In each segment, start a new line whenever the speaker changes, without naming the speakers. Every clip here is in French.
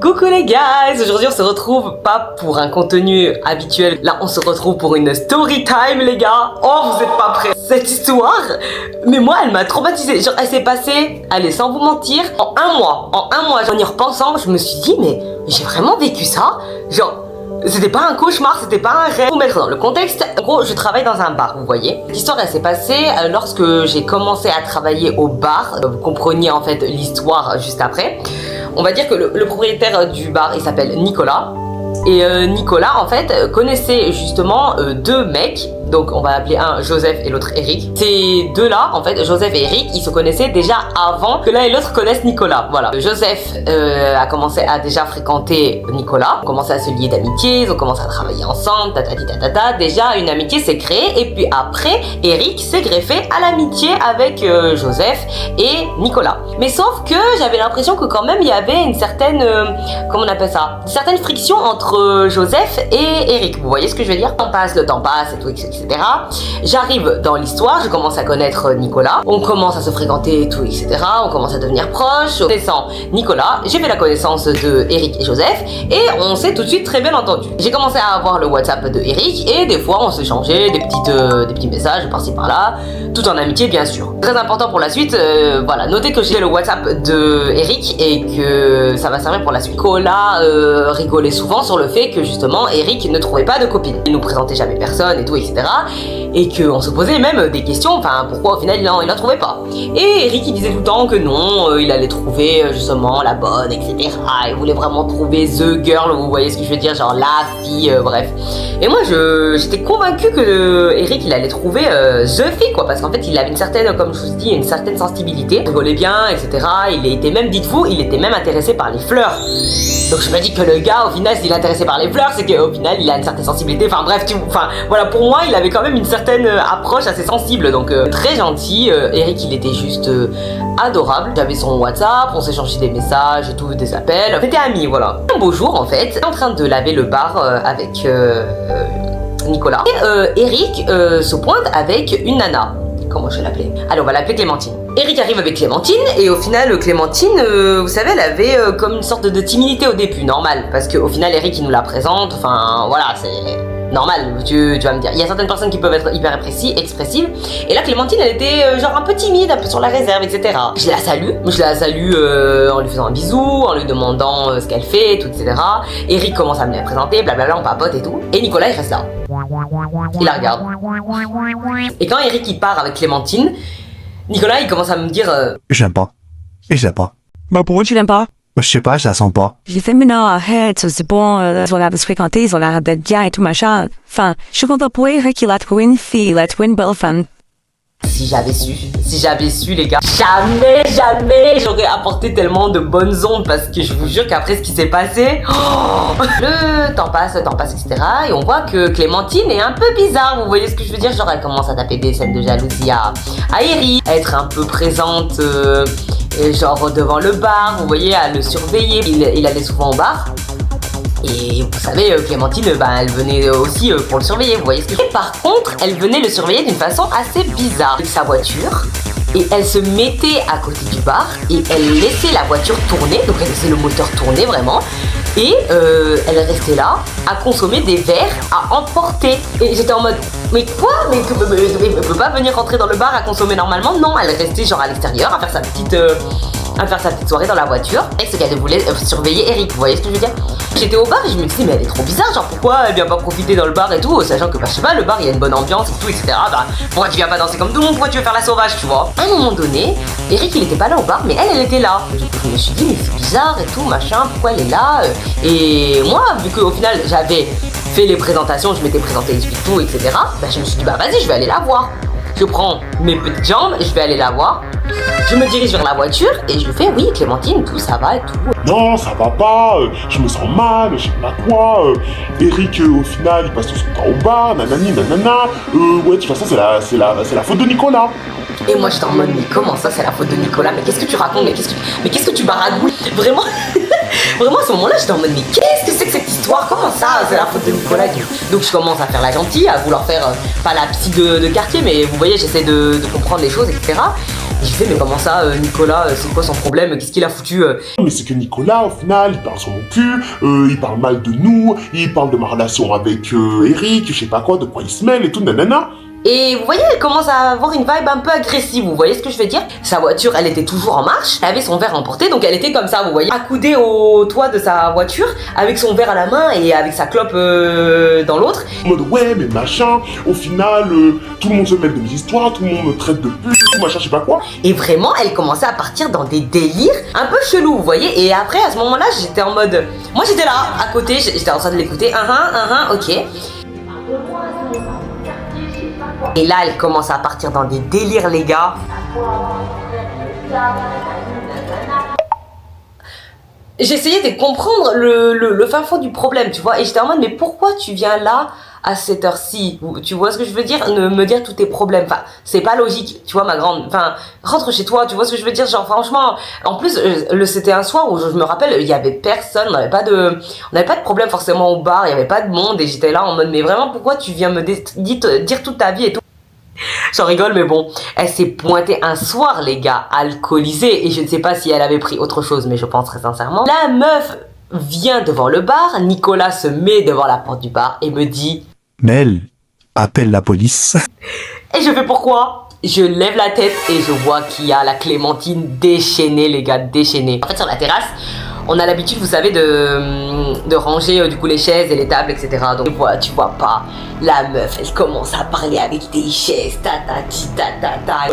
Coucou les guys, aujourd'hui on se retrouve pas pour un contenu habituel, là on se retrouve pour une story time les gars. Oh vous êtes pas prêts. Cette histoire, mais moi elle m'a traumatisée, genre elle s'est passée, allez sans vous mentir, en un mois, en y repensant je me suis dit mais j'ai vraiment vécu ça, genre c'était pas un cauchemar, c'était pas un rêve. Pour vous mettre dans le contexte, en gros je travaille dans un bar, vous voyez. L'histoire elle s'est passée lorsque j'ai commencé à travailler au bar, vous compreniez en fait l'histoire juste après. On va dire que le propriétaire du bar il s'appelle Nicolas. Et Nicolas en fait connaissait justement deux mecs. Donc on va appeler un Joseph et l'autre Eric. Ces deux-là, en fait, Joseph et Eric, ils se connaissaient déjà avant que l'un et l'autre connaissent Nicolas. Voilà. Joseph a commencé à déjà fréquenter Nicolas. Ils ont commencé à se lier d'amitié, ils ont commencé à travailler ensemble, tatata. Déjà, une amitié s'est créée. Et puis après, Eric s'est greffé à l'amitié avec Joseph et Nicolas. Mais sauf que j'avais l'impression que quand même, il y avait une certaine... comment on appelle ça? Une certaine friction entre Joseph et Eric. Vous voyez ce que je veux dire? Le temps passe et tout, etc. J'arrive dans l'histoire, je commence à connaître Nicolas, on commence à se fréquenter et tout, etc. On commence à devenir proches. Connaissant Nicolas, j'ai fait la connaissance de Eric et Joseph et on s'est tout de suite très bien entendu. J'ai commencé à avoir le WhatsApp de Eric et des fois on s'échangeait des petits messages par-ci par-là, tout en amitié bien sûr. Très important pour la suite, voilà, notez que j'ai le WhatsApp de Eric et que ça va servir pour la suite. Nicolas rigolait souvent sur le fait que justement Eric ne trouvait pas de copine. Il nous présentait jamais personne et tout, etc. Et qu'on se posait même des questions, enfin pourquoi au final il en trouvait pas. Et Eric il disait tout le temps que non, il allait trouver justement la bonne, etc. Il voulait vraiment trouver the girl, vous voyez ce que je veux dire, genre la fille, bref. Et moi j'étais convaincue que Eric il allait trouver the fille quoi, parce qu'en fait il avait une certaine, comme je vous dis, une certaine sensibilité, il rigolait bien, etc. Il était même, dites-vous, il était même intéressé par les fleurs. Donc je me dis que le gars au final s'il est intéressé par les fleurs, c'est qu'au final il a une certaine sensibilité, enfin bref, voilà, pour moi il avait quand même une certaine approche assez sensible, donc très gentil. Eric il était juste adorable. J'avais son WhatsApp, on s'échangeait des messages et tout, des appels, on était amis, voilà. Un beau jour en fait, j'étais en train de laver le bar avec Nicolas et Eric se pointe avec une nana. Comment je vais l'appeler? Allez, on va l'appeler Clémentine. Eric arrive avec Clémentine et au final Clémentine, vous savez, elle avait comme une sorte de timidité au début, normal, parce qu'au final Eric il nous la présente, enfin voilà, c'est normal, tu vas me dire. Il y a certaines personnes qui peuvent être hyper expressives et là Clémentine elle était genre un peu timide, un peu sur la réserve, etc. Je la salue en lui faisant un bisou, en lui demandant ce qu'elle fait, tout, etc. Eric commence à me la présenter, blablabla, on papote et tout. Et Nicolas il reste là. Il la regarde. Et quand Eric il part avec Clémentine, Nicolas il commence à me dire
j'aime pas. Et j'aime pas.
Bah pourquoi tu l'aimes pas?
Je sais pas, je la sens pas.
J'ai fait maintenant, arrête, c'est bon, ils ont l'air de se fréquenter, ils ont l'air d'être bien et tout machin. Enfin, je suis content pour Eric, il a trouvé une fille, il a trouvé une belle femme.
Si j'avais su les gars, jamais j'aurais apporté tellement de bonnes ondes, parce que je vous jure qu'après ce qui s'est passé, le temps passe, etc. Et on voit que Clémentine est un peu bizarre, vous voyez ce que je veux dire, genre elle commence à taper des scènes de jalousie à Eric, à être un peu présente, genre devant le bar, vous voyez, à le surveiller, il allait souvent au bar. Et vous savez, Clémentine, elle venait aussi pour le surveiller, vous voyez ce que je veux dire. Par contre, elle venait le surveiller d'une façon assez bizarre. Avec sa voiture, et elle se mettait à côté du bar, et elle laissait la voiture tourner, donc elle laissait le moteur tourner vraiment, et elle restait là, à consommer des verres à emporter. Et j'étais en mode, mais quoi? Mais elle peut pas venir rentrer dans le bar à consommer normalement? Non, elle restait genre à l'extérieur, à faire sa petite soirée dans la voiture, et c'est qu'elle voulait surveiller Eric, vous voyez ce que je veux dire. J'étais au bar et je me disais mais elle est trop bizarre, genre pourquoi elle vient pas profiter dans le bar et tout, sachant que je sais pas, le bar il y a une bonne ambiance et tout, etc. Pourquoi tu viens pas danser comme tout le monde, pourquoi tu veux faire la sauvage, tu vois. À un moment donné, Eric il était pas là au bar, mais elle était là. Du coup je me suis dit mais c'est bizarre et tout, machin, pourquoi elle est là. Et moi, vu qu'au final j'avais fait les présentations, je m'étais présenté et tout, etc. Je me suis dit vas-y, je vais aller la voir. Je prends mes petites jambes et je vais aller la voir. Je me dirige vers la voiture et je lui fais oui Clémentine, tout ça va et tout.
Non, ça va pas, je me sens mal, je sais pas quoi. Eric, au final, il passe tout son temps au bar, nanani, nanana. Ouais, de toute façon, c'est la faute de Nicolas.
Et moi, j'étais en mode, mais comment ça, c'est la faute de Nicolas? Mais qu'est-ce que tu racontes? Mais qu'est-ce que tu baragouilles? Vraiment Vraiment, à ce moment-là, j'étais en mode, mais qu'est-ce que c'est que cette histoire? Comment ça? C'est la faute de Nicolas. Donc je commence à faire la gentille, à vouloir faire, pas la psy de quartier, mais vous voyez, j'essaie de comprendre les choses, etc. Et je fais, mais comment ça, Nicolas, c'est quoi son problème? Qu'est-ce qu'il a foutu?
Mais c'est que Nicolas, au final, il parle sur mon cul, il parle mal de nous, il parle de ma relation avec Eric, je sais pas quoi, de quoi il se mêle et tout, nanana.
Et vous voyez, elle commence à avoir une vibe un peu agressive, vous voyez ce que je veux dire? Sa voiture, elle était toujours en marche, elle avait son verre emporté, donc elle était comme ça, vous voyez, accoudée au toit de sa voiture, avec son verre à la main et avec sa clope dans l'autre.
En mode, ouais, mais machin, au final, tout le monde se mêle de mes histoires, tout le monde me traite de pute, tout machin, je sais pas quoi.
Et vraiment, elle commençait à partir dans des délires un peu chelous, vous voyez? Et après, à ce moment-là, j'étais en mode... Moi, j'étais là, à côté, j'étais en train de l'écouter, ok. Et là, elle commence à partir dans des délires, les gars. J'essayais de comprendre le fin fond du problème, tu vois. Et j'étais en mode, mais pourquoi tu viens là à cette heure-ci? Tu vois ce que je veux dire? Ne me dire tous tes problèmes. Enfin, c'est pas logique, tu vois, ma grande. Enfin, rentre chez toi, tu vois ce que je veux dire? Genre, franchement, en plus, c'était un soir où je me rappelle, il y avait personne, on n'avait pas de problème forcément au bar, il y avait pas de monde. Et j'étais là en mode, mais vraiment, pourquoi tu viens me dire toute ta vie et tout? J'en rigole, mais bon, elle s'est pointée un soir, les gars, alcoolisée, et je ne sais pas si elle avait pris autre chose, mais je pense très sincèrement. La meuf vient devant le bar, Nicolas se met devant la porte du bar et me dit «
Mel, appelle la police. »
Et je fais pourquoi? Je lève la tête et je vois qu'il y a la Clémentine déchaînée, les gars, déchaînée. En fait, sur la terrasse, on a l'habitude, vous savez, de ranger du coup les chaises et les tables, etc. Donc voilà, tu vois pas, la meuf, elle commence à parler avec des chaises, ta.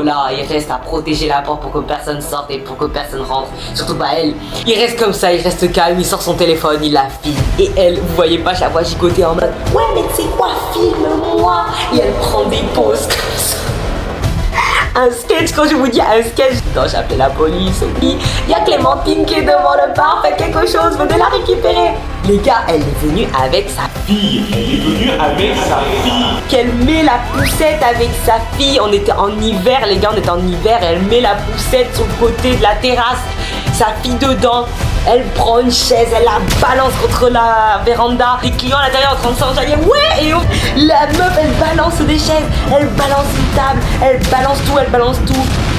Là, il reste à protéger la porte pour que personne sorte et pour que personne rentre. Surtout pas elle. Il reste comme ça, il reste calme, il sort son téléphone, il la filme. Et elle, vous voyez pas, chaque fois gigoter en mode, ouais, mais tu sais quoi, filme-moi. Et elle prend des pauses comme ça. Un sketch, quand je vous dis un sketch, non, j'ai appelé la police, oui. Il y a Clémentine qui est devant le bar, faites quelque chose, venez la récupérer. Les gars, elle est venue avec sa fille. Qu'elle met la poussette avec sa fille. On était en hiver, les gars, on était en hiver. Elle met la poussette sur le côté de la terrasse. Sa fille dedans. Elle prend une chaise, elle la balance contre la véranda. Les clients à l'intérieur en train de s'enjailler. Ouais, et la meuf, elle balance des chaises, elle balance une table, elle balance tout.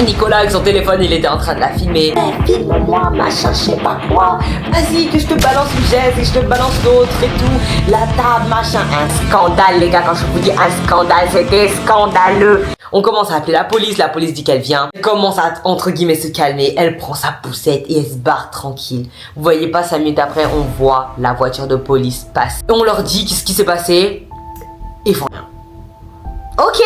Nicolas avec son téléphone, il était en train de la filmer. Filme-moi, machin, je sais pas quoi. Vas-y, que je te balance une chaise et je te balance l'autre et tout. La table, machin. Un scandale, les gars, quand je vous dis un scandale, c'était scandaleux. On commence à appeler la police dit qu'elle vient. Elle commence à, entre guillemets, se calmer. Elle prend sa poussette et elle se barre tranquille. Vous voyez pas, 5 minutes après, on voit la voiture de police passer. Et on leur dit qu'est-ce qui s'est passé. Ils font rien. Ok,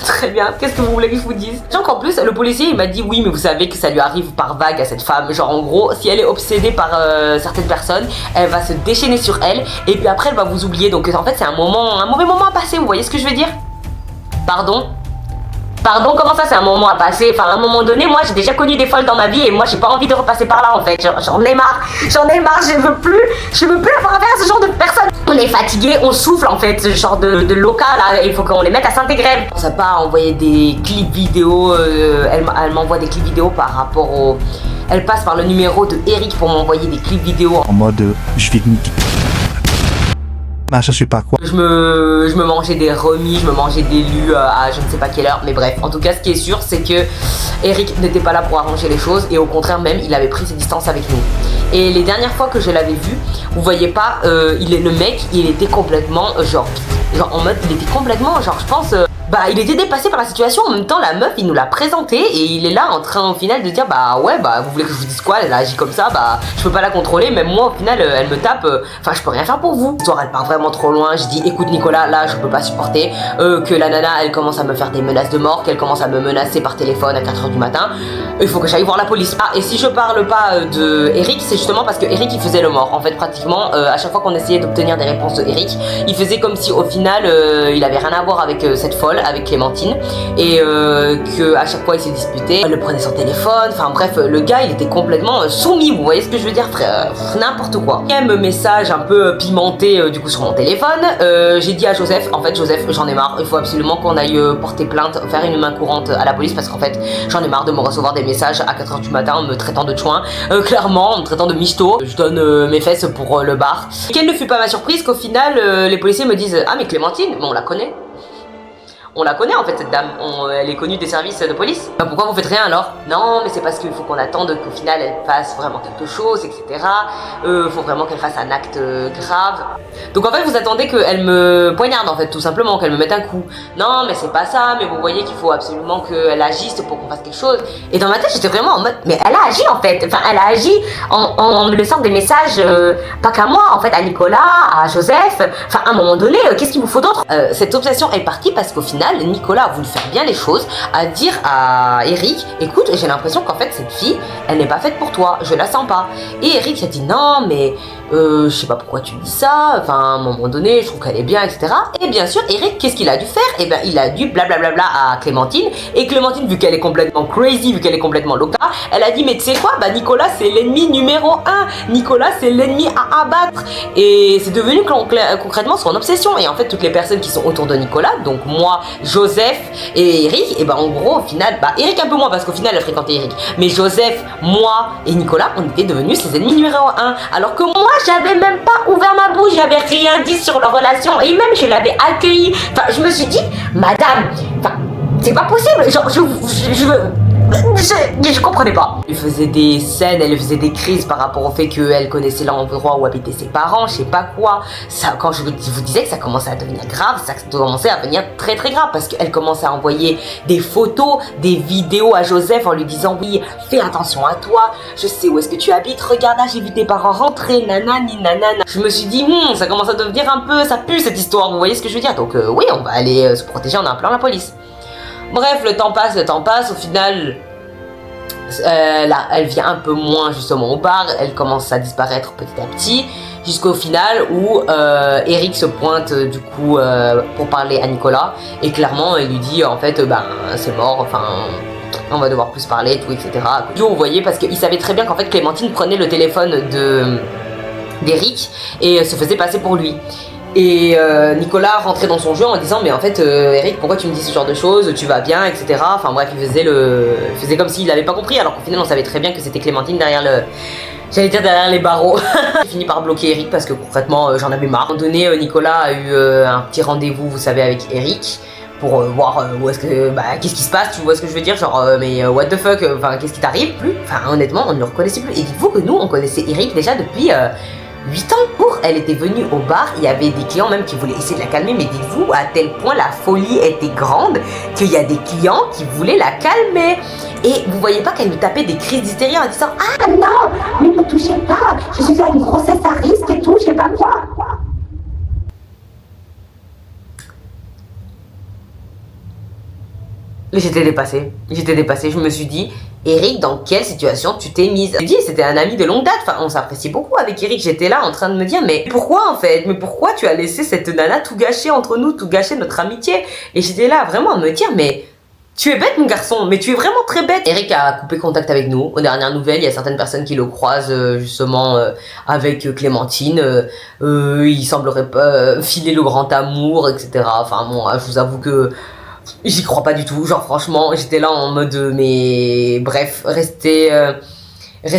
très bien, qu'est-ce que vous voulez que je vous dise? Genre qu'en plus, le policier il m'a dit oui, mais vous savez que ça lui arrive par vague à cette femme. Genre en gros, si elle est obsédée par certaines personnes, elle va se déchaîner sur elle et puis après elle va vous oublier. Donc en fait c'est un mauvais moment à passer, vous voyez ce que je veux dire? Pardon, comment ça c'est un moment à passer? Enfin, à un moment donné, moi j'ai déjà connu des folles dans ma vie et moi j'ai pas envie de repasser par là en fait. J'en ai marre, je veux plus avoir affaire à ce genre de personnes. On est fatigué, on souffle en fait, ce genre de local là, il faut qu'on les mette à s'intégrer. On sait pas envoyer des clips vidéo, elle m'envoie des clips vidéo par rapport au... Elle passe par le numéro de Eric pour m'envoyer des clips vidéo.
En mode, je vais te niquer. Machin, je sais pas quoi.
Je me mangeais des remis, je me mangeais des lus à je ne sais pas quelle heure, mais bref. En tout cas, ce qui est sûr, c'est que Eric n'était pas là pour arranger les choses et au contraire même, il avait pris ses distances avec nous. Et les dernières fois que je l'avais vu, vous voyez pas, le mec, il était complètement genre en mode, il était complètement genre, je pense... il était dépassé par la situation. En même temps, la meuf, il nous l'a présenté et il est là en train au final de dire vous voulez que je vous dise quoi? Elle agit comme ça, je peux pas la contrôler. Même moi, au final, elle me tape. Je peux rien faire pour vous. L'histoire, elle part vraiment trop loin. Je dis, écoute Nicolas, là, je peux pas supporter que la nana, elle commence à me faire des menaces de mort, qu'elle commence à me menacer par téléphone à 4h du matin. Il faut que j'aille voir la police. Et si je parle pas de Eric, c'est justement parce que Eric, il faisait le mort. En fait, pratiquement, à chaque fois qu'on essayait d'obtenir des réponses de Eric, il faisait comme si au final, il avait rien à voir avec cette folle, avec Clémentine, et que à chaque fois il s'est disputé, elle le prenait son téléphone, enfin bref, le gars il était complètement soumis, vous voyez ce que je veux dire, frère, n'importe quoi. Un message un peu pimenté du coup sur mon téléphone, j'ai dit à Joseph, en fait Joseph, j'en ai marre, il faut absolument qu'on aille porter plainte, faire une main courante à la police parce qu'en fait j'en ai marre de me recevoir des des messages à 4h du matin en me traitant de chouin, clairement en me traitant de michto. Je donne mes fesses pour le bar. Quelle ne fut pas ma surprise qu'au final les policiers me disent ah mais Clémentine, mais on la connaît. On la connaît en fait cette dame, elle est connue des services de police. Bah, pourquoi vous faites rien alors? Non mais c'est parce qu'il faut qu'on attende qu'au final elle fasse vraiment quelque chose, etc. Faut vraiment qu'elle fasse un acte grave. Donc en fait vous attendez qu'elle me poignarde en fait, tout simplement, qu'elle me mette un coup. Non mais c'est pas ça, mais vous voyez qu'il faut absolument qu'elle agisse pour qu'on fasse quelque chose. Et dans ma tête j'étais vraiment en mode, mais elle a agi en fait, enfin elle a agi en me laissant des messages, pas qu'à moi en fait, à Nicolas, à Joseph, enfin à un moment donné, qu'est-ce qu'il vous faut d'autre? Cette obsession est partie parce qu'au final Nicolas a voulu faire bien les choses, à dire à Eric, écoute, j'ai l'impression qu'en fait cette fille, elle n'est pas faite pour toi, je la sens pas. Et Eric a dit non mais je sais pas pourquoi tu dis ça, enfin à un moment donné je trouve qu'elle est bien, etc. Et bien sûr Eric, qu'est-ce qu'il a dû faire? Eh bien il a dû blablabla à Clémentine, et Clémentine, vu qu'elle est complètement crazy, vu qu'elle est complètement loca, elle a dit mais tu sais quoi, bah Nicolas c'est l'ennemi numéro 1, Nicolas c'est l'ennemi à abattre. Et c'est devenu concrètement son obsession. Et en fait toutes les personnes qui sont autour de Nicolas, donc moi, Joseph et Eric, et ben en gros au final, bah Eric un peu moins parce qu'au final elle fréquentait Eric, mais Joseph, moi et Nicolas, on était devenus ses ennemis numéro 1, alors que moi j'avais même pas ouvert ma bouche, j'avais rien dit sur leur relation, et même je l'avais accueilli. Enfin je me suis dit, madame, enfin c'est pas possible, genre je comprenais pas. Elle faisait des scènes, elle faisait des crises par rapport au fait qu'elle connaissait l'endroit où habitaient ses parents, je sais pas quoi. Ça, quand je vous disais que ça commençait à devenir grave, ça commençait à devenir très très grave, parce qu'elle commençait à envoyer des photos, des vidéos à Joseph en lui disant oui, fais attention à toi, je sais où est-ce que tu habites, regarde là, j'ai vu tes parents rentrer, nanani nanana. Je me suis dit ça commence à devenir un peu, ça pue cette histoire, vous voyez ce que je veux dire. Donc oui, on va aller se protéger en appelant la police. Bref, le temps passe, au final, elle vient un peu moins justement au bar, elle commence à disparaître petit à petit, jusqu'au final où Eric se pointe du coup pour parler à Nicolas, et clairement il lui dit en fait c'est mort, enfin on va devoir plus parler, tout, etc. Vous voyez, parce qu'il savait très bien qu'en fait Clémentine prenait le téléphone d'Eric et se faisait passer pour lui. Et Nicolas rentrait dans son jeu en disant mais en fait Eric, pourquoi tu me dis ce genre de choses, tu vas bien, etc. Enfin bref, il faisait comme s'il n'avait pas compris, alors qu'au final on savait très bien que c'était Clémentine derrière derrière les barreaux. J'ai fini par bloquer Eric parce que concrètement j'en avais marre. À un moment donné, Nicolas a eu un petit rendez-vous, vous savez, avec Eric pour voir où est-ce que qu'est-ce qui se passe, tu vois ce que je veux dire, genre mais what the fuck, enfin qu'est-ce qui t'arrive plus, enfin honnêtement on ne le reconnaissait plus. Et dites-vous que nous on connaissait Eric déjà depuis 8 ans. Elle était venue au bar, il y avait des clients même qui voulaient essayer de la calmer, mais dites-vous à tel point la folie était grande qu'il y a des clients qui voulaient la calmer. Et vous voyez pas qu'elle nous tapait des crises d'hystérie en disant ah non, mais ne touchez pas, je suis à une grossesse à risque et tout, je sais pas quoi. J'étais dépassée, je me suis dit, Eric, dans quelle situation tu t'es mise? J'ai dit, c'était un ami de longue date, enfin on s'apprécie beaucoup avec Eric, j'étais là en train de me dire, mais pourquoi en fait? Mais pourquoi tu as laissé cette nana tout gâcher entre nous, tout gâcher notre amitié? Et j'étais là vraiment à me dire, mais tu es bête mon garçon, mais tu es vraiment très bête. Eric a coupé contact avec nous. Aux dernières nouvelles, il y a certaines personnes qui le croisent justement avec Clémentine. Il semblerait pas filer le grand amour, etc. Enfin bon, je vous avoue que j'y crois pas du tout, genre franchement j'étais là en mode mais bref, restez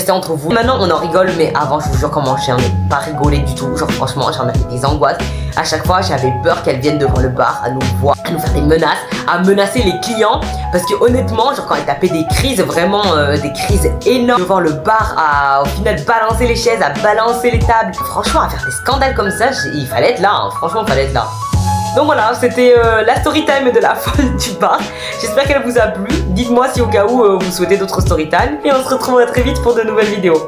entre vous. Maintenant on en rigole, mais avant je vous jure comment j'en ai pas rigolé du tout, genre franchement j'en avais des angoisses. À chaque fois j'avais peur qu'elle vienne devant le bar à nous voir, à nous faire des menaces, à menacer les clients, parce que honnêtement genre quand elle tapait des crises, vraiment des crises énormes devant le bar, à au final balancer les chaises, à balancer les tables, franchement à faire des scandales comme ça, il fallait être là, hein. Franchement il fallait être là. Donc voilà, c'était la story time de la folle du bar. J'espère qu'elle vous a plu. Dites-moi si au cas où vous souhaitez d'autres story time. Et on se retrouvera très vite pour de nouvelles vidéos.